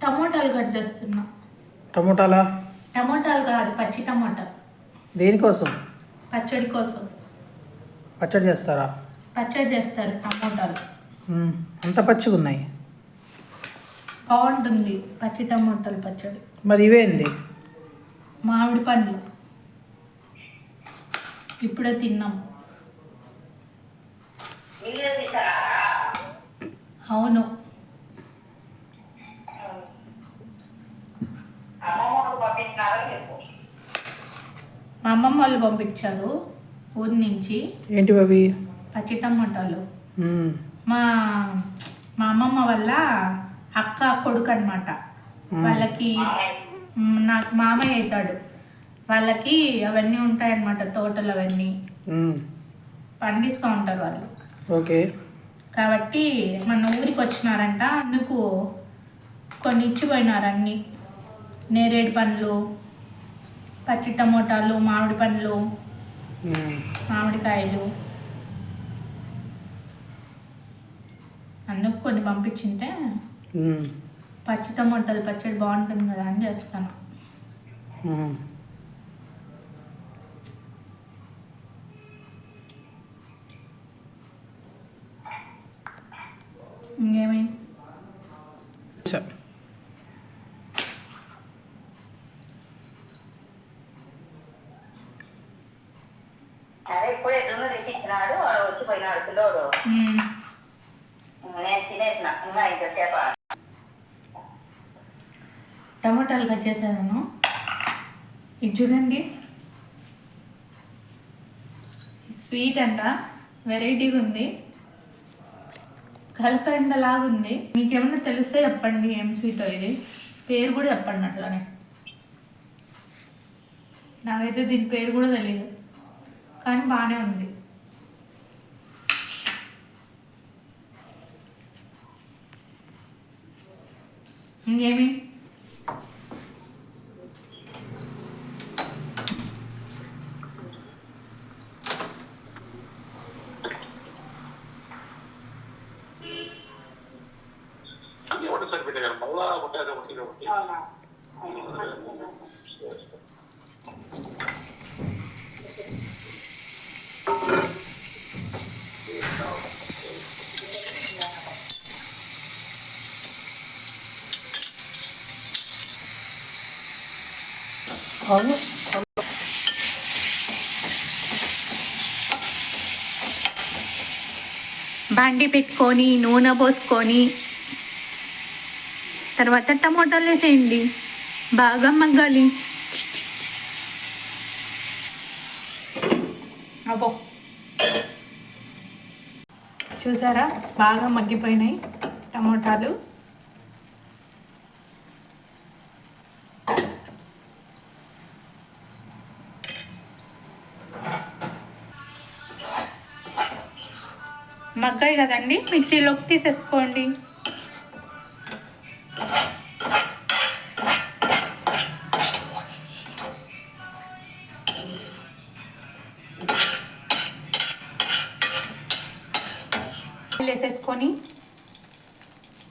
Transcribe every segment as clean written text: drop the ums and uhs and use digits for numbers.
టమోటాలు కట్ చేస్తున్నా. టమోటాలా? టమోటాలు కాదు, పచ్చి టమోటా. దేనికోసం? పచ్చడి కోసం. పచ్చడి చేస్తారా? పచ్చడి చేస్తారు టమోటాలు. అంత పచ్చిగా ఉన్నాయి. బాగుంటుంది పచ్చి టమోటాలు పచ్చడి. మరి ఇవేంది? మామిడి పండ్లు. ఇప్పుడే తిన్నాం. అవును. మా అమ్మమ్మ వాళ్ళు పంపించారు ఊరి నుంచి. ఏంటివి అవి? పచ్చి టమాటాలు. మా మా అమ్మమ్మ వల్ల అక్క కొడుకు అనమాట. వాళ్ళకి నాకు మామయ్య అవుతాడు. వాళ్ళకి అవన్నీ ఉంటాయన్నమాట, తోటలు అవన్నీ పండిస్తూ ఉంటారు వాళ్ళు. ఓకే. కాబట్టి మన ఊరికి వచ్చినారంట, అందుకు కొన్ని ఇచ్చిపోయినారు అన్నీ. నేరేడు పండ్లు, పచ్చి టమోటాలు, మామిడి పండ్లు, మామిడికాయలు, అందుకు కొన్ని పంపించింటే పచ్చి టమోటాలు పచ్చడి బాగుంటుంది కదా అని చేస్తాను. ఇంకేమి? అదే ఇప్పుడే దున్ను తెచ్చిచ్చినాడు, వచ్చిపోయినాడు పిల్లోడు. నేను తినేసిన ఇంకా ఇంతసేపు. టమోటాలు కట్ చేశాను. ఇది చూడండి, స్వీట్ అంట, వెరైటీగా ఉంది, కలకండలాగుంది. మీకేమన్నా తెలిస్తే చెప్పండి ఏం స్వీటో. ఇది పేరు కూడా చెప్పండి అట్లానే. నాకైతే దీని పేరు కూడా తెలియదు, కానీ బాగానే ఉంది. ఇంకేమి? బండి పెట్టుకొని నూనె పోసుకొని తర్వాత టమోటాలు వేసేయండి, బాగా మగ్గాలి. అబ్బో, చూసారా బాగా మగ్గిపోయినాయి టమోటాలు. మగ్గాయి కదండి, మిక్సీలోకి తీసేసుకోండి.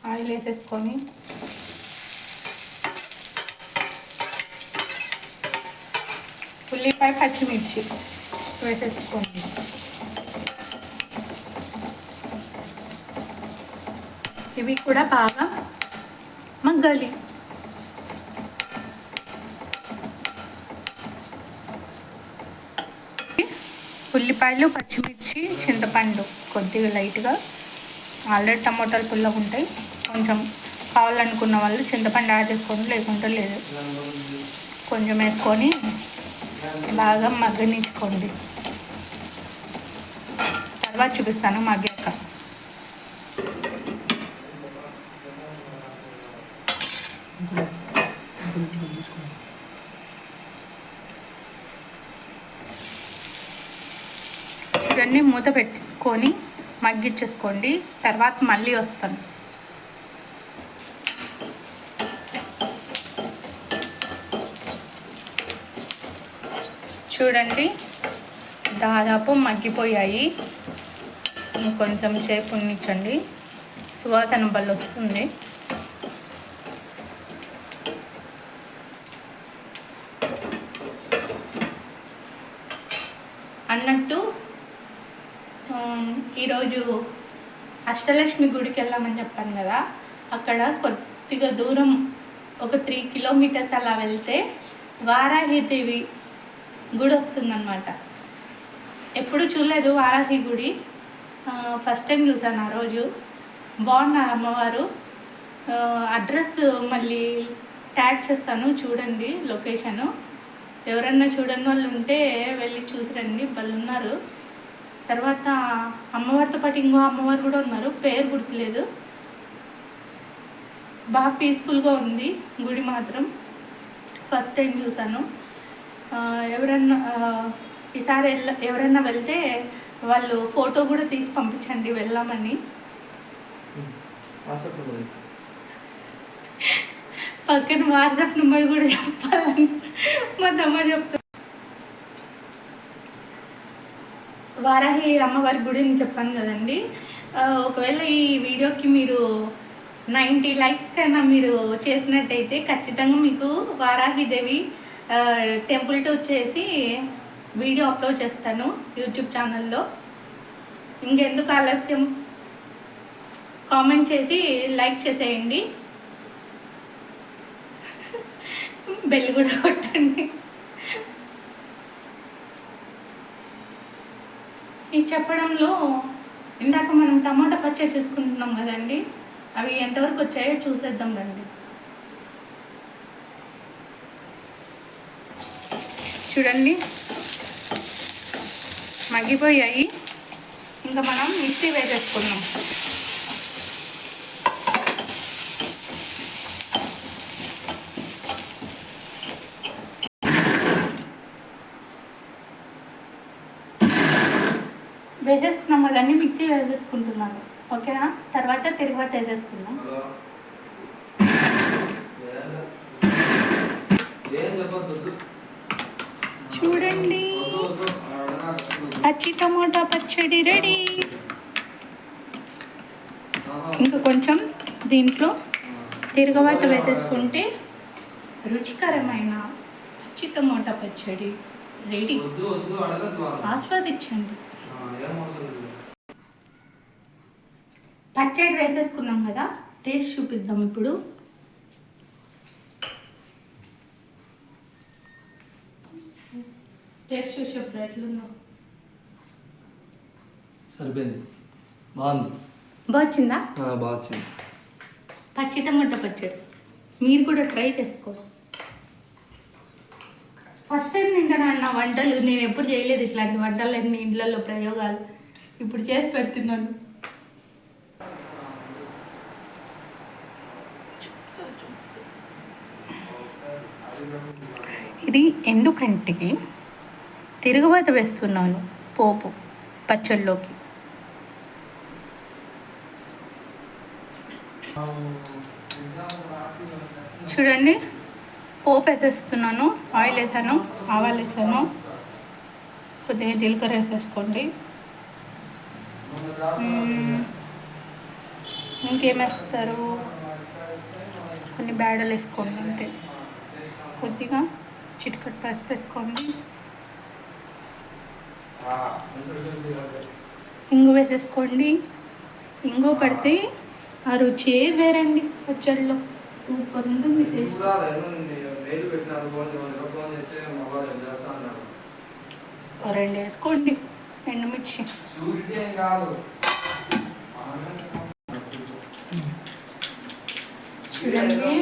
ఆయిల్ వేసేసుకొని ఉల్లిపాయ పచ్చిమిర్చి వేసేసుకోండి. ఇవి కూడా బాగా మగ్గాలి. ఉల్లిపాయలు, పచ్చిమిర్చి, చింతపండు కొద్దిగా లైట్గా. ఆల్రెడీ టమోటాలు పుల్లగా ఉంటాయి, కొంచెం కావాలనుకున్న వాళ్ళు చింతపండు యాడ్ చేసుకోండి, లేకుంటే లేదు. కొంచెం వేసుకొని బాగా మగ్గనిచ్చుకోండి. తర్వాత చూపిస్తాను మగ్గాక. ఇవన్నీ మూత పెట్టుకొని మగ్గిచ్చేసుకోండి, తర్వాత మళ్ళీ వస్తాను. చూడండి దాదాపు మగ్గిపోయాయి. కొంచెం సేపు ఉంచండి, సువాసన బల్ల వస్తుంది. అన్నట్టు ఈరోజు అష్టలక్ష్మి గుడికి వెళ్ళామని చెప్పాను కదా, అక్కడ కొద్దిగా దూరం ఒక 3 కిలోమీటర్స్ అలా వెళ్తే వారాహిదేవి గుడి వస్తుందన్నమాట. ఎప్పుడు చూడలేదు వారాహి గుడి, ఫస్ట్ టైం చూసాను ఆ రోజు. బాగున్నారు అమ్మవారు. అడ్రస్ మళ్ళీ ట్యాగ్ చేస్తాను, చూడండి లొకేషను. ఎవరన్నా చూడని వాళ్ళు ఉంటే వెళ్ళి చూసి రండి, వాళ్ళు ఉన్నారు. తర్వాత అమ్మవారితో పాటు ఇంకో అమ్మవారు కూడా ఉన్నారు, పేరు గుర్తులేదు. బాగా పీస్ఫుల్గా ఉంది గుడి మాత్రం, ఫస్ట్ టైం చూసాను. ఎవరన్నా ఈసారి ఎవరన్నా వెళ్తే వాళ్ళు ఫోటో కూడా తీసి పంపించండి వెళ్ళామని. పక్కన వాట్సాప్ నెంబర్ కూడా చెప్పాలని మా తమ్ముడు చెప్తాను. వారాహి అమ్మవారి గుడిని చెప్పాను కదండి. ఒకవేళ ఈ వీడియోకి మీరు 90 లైక్స్ అయినా మీరు చేసినట్టయితే ఖచ్చితంగా మీకు వారాహిదేవి టెంపుల్ టూర్ చేసి వీడియో అప్లోడ్ చేస్తాను యూట్యూబ్ ఛానల్లో. ఇంకెందుకు ఆలస్యం, కామెంట్ చేసి లైక్ చేసేయండి, బెల్ కూడా కొట్టండి. ఈ చెప్పడంలో ఇందాక మనం టమాటా పచ్చడి చేసుకుంటున్నాం కదండి, అవి ఎంతవరకు వచ్చాయో చూసేద్దాం రండి. చూడండి మగ్గిపోయాయి, ఇంకా మనం మిక్సీ వేసేసుకున్నాం. వేసేసుకున్నాం కదండి, మిక్సీ వేసేసుకుంటున్నాను, ఓకేనా? తర్వాత తిరువాత వేసేసుకున్నాం. చూడండి పచ్చి టమాటా పచ్చడి రెడీ. ఇంకా కొంచెం దీంట్లో తిరగవాత వేసేసుకుంటే రుచికరమైన పచ్చి టమాటా పచ్చడి రెడీ. ఆస్వాదించండి. పచ్చడి వేసేసుకున్నాం కదా, టేస్ట్ చూపిద్దాం ఇప్పుడు. టేస్ట్ చూసేప్పుడు ఎట్లుందో. సరిపోయింది, బాగుంది. బాగుందా? బాగా వచ్చింది పచ్చి టమాటా పచ్చడి. మీరు కూడా ట్రై చేసుకో. ఫస్ట్ టైం తింటాను నా వంటలు, నేను ఎప్పుడు చేయలేదు ఇట్లాంటి వంటలు, అన్ని ఇండ్లలో ప్రయోగాలు ఇప్పుడు చేసి పెడుతున్నాను. ఇది ఎందుకంటే తిరుగుబాత వేస్తున్నాను పోపు పచ్చళ్ళలోకి. చూడండి పోపు వేసేస్తున్నాను, ఆయిల్ వేసాను, ఆవాలు వేసాను, కొద్దిగా జీలకర్ర వేసేసుకోండి. ఇంకేమేస్తారు, కొన్ని బేడలు వేసుకోండి అంతే. కొద్దిగా చిటికట్ పసుపు వేసుకోండి, ఇంగు వేసేసుకోండి. ఇంగు పడితే ఆ రుచి వేరండి, పచ్చడిలో సూపర్ ఉంటుంది టేస్ట్. 2 వేసుకోండి ఎండుమిర్చి. చూడండి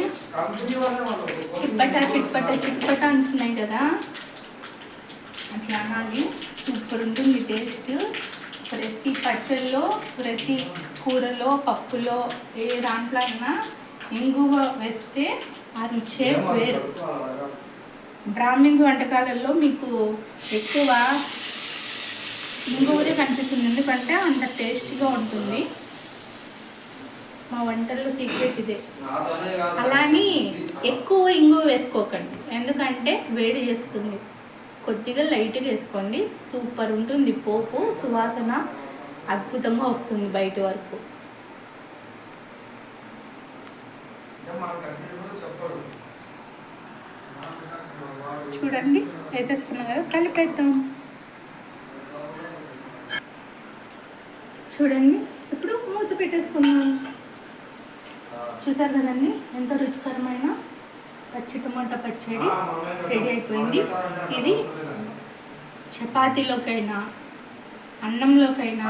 చిట్పట చిట్పట అంటున్నాయి కదా, అట్లా అనాలి. సూపర్ ఉంటుంది టేస్ట్. ప్రతి పచ్చళ్ళలో, ప్రతి కూరలో, పప్పులో, ఏ దాంట్లో అయినా ఇంగువ వేస్తే ఆ రుచే వేరు. బ్రాహ్మిన్స్ వంటకాలలో మీకు ఎక్కువ ఇంగువదే కనిపిస్తుంది, ఎందుకంటే అంత టేస్ట్గా ఉంటుంది. మా వంటల్లో సీక్రెట్ ఇదే. అలాని ఎక్కువ ఇంగువ వేసుకోకండి, ఎందుకంటే వేడి చేస్తుంది. కొద్దిగా లైట్గా వేసుకోండి, సూపర్ ఉంటుంది పోపు. సువాసన అద్భుతంగా వస్తుంది బయట వరకు. చూడండి వేసేసుకున్నాం కదా, కలిపేద్దాం. చూడండి ఇప్పుడు మూత పెట్టేసుకున్నాం. చూసారు కదండి ఎంత రుచికరమైన పచ్చి టమాటా పచ్చడి రెడీ అయిపోయింది. ఇది చపాతీలోకైనా అన్నంలోకైనా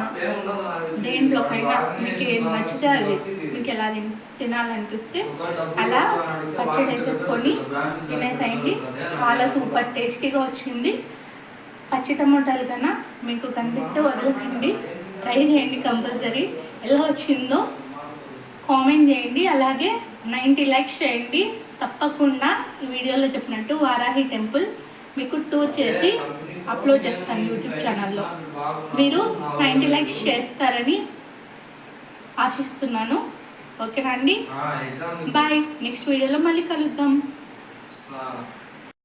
దేంట్లోకైనా మీకు ఏది నచ్చితే అది మీకు ఎలా తినాలనిపిస్తే అలా పచ్చడి వేసేసుకొని తినేసేయండి. చాలా సూపర్ టేస్టీగా వచ్చింది. పచ్చి టమాటాలు కన్నా మీకు కనిపిస్తే వదలకండి, ట్రై చేయండి కంపల్సరీ. ఎలా వచ్చిందో కామెంట్ చేయండి. అలాగే 90 లైక్స్ చేయండి. తప్పకుండా ఈ వీడియోలో చెప్పినట్టు వారాహి టెంపుల్ మీకు టూర్ చేసి అప్లోడ్ చేస్తాను యూట్యూబ్ ఛానల్లో. మీరు 90 లైక్స్ చేస్తారని ఆశిస్తున్నాను. ఓకేనా అండి? బాయ్. నెక్స్ట్ వీడియోలో మళ్ళీ కలుద్దాం.